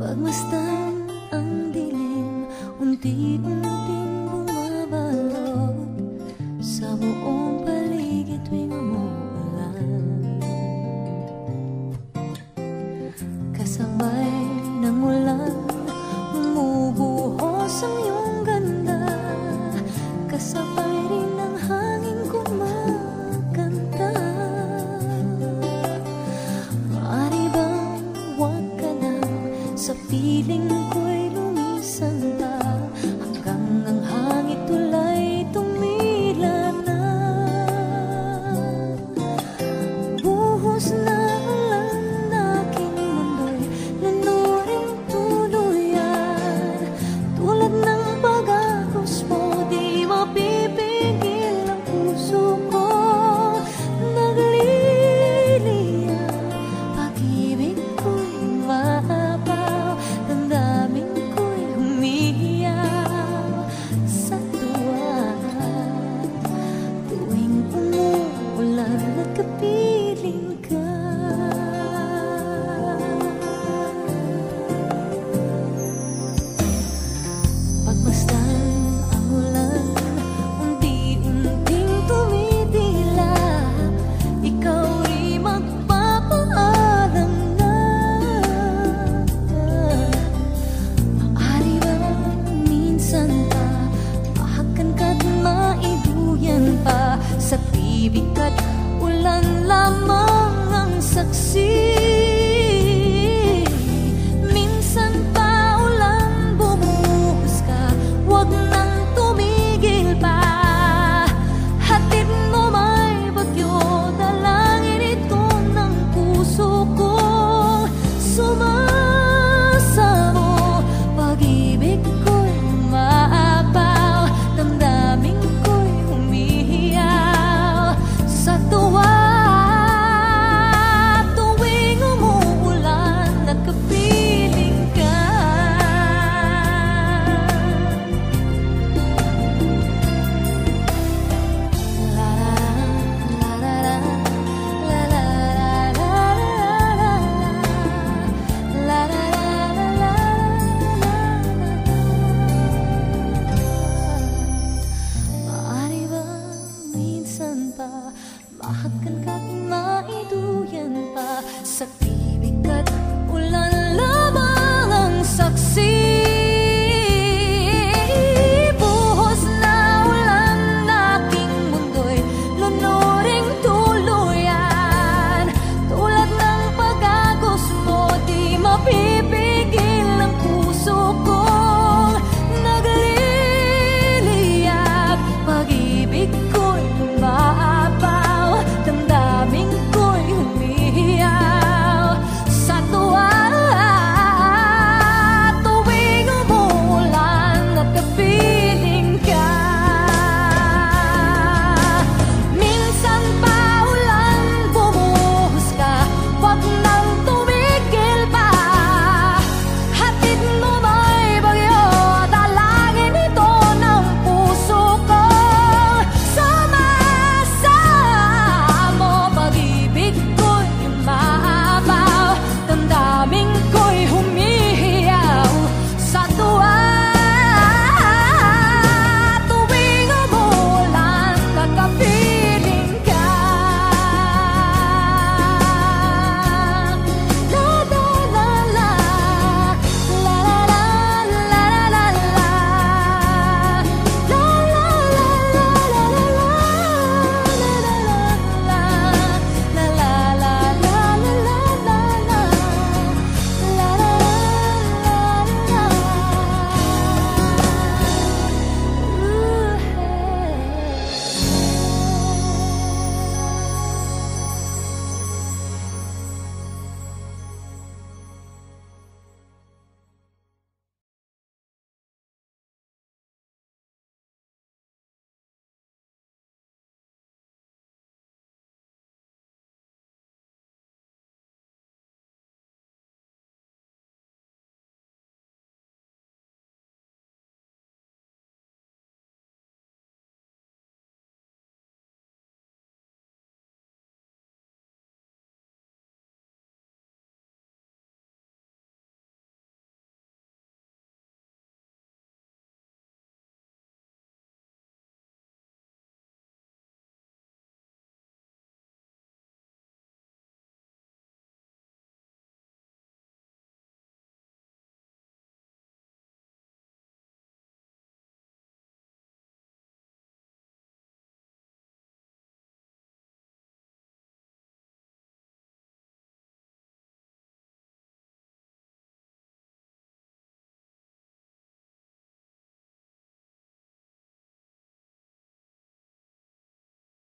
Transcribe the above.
Pagmasdan ang dilim, unti-unting bumabalot sa buong paligid tuwing umuulan. Kasabay ng ulan, bumubuhos ang iyong ganda. Kasabay rin ng hangin kumakanta. Maaari bang huwag ka lang sa piling ko'y lumisan pa, hanggang ang hangin tulay tumila na. Buhos na ulan na aking mundo'y nanuring tuluyan. Tulad ng pag-agos mo, di mapipigil ang puso ko. Nagliliyab, pag-ibig ko'y mahabaw, damdamin ko'y humihiyaw sa tuwa. Tuwing umuulan at kapiling ka, pagmasdan ang ulan, unti-unting tumitilap. Ika'y magpapaalam na. Maaari ba minsan pa mahakan ka't maiduyan pa? Sa tibig at ulan lamang ang saksi. Minsan pa ulan bumuhos ka, huwag nang tumigil pa. Hatid mo may bagyo, dalangin ito ng puso ko. Sumasamo, pag-ibig ko'y maapaw, damdamin ko'y humihiyaw sa tuwa. Tuwing umuulan, nagkapiling ka. Maaari ba minsan pa mahakan ka't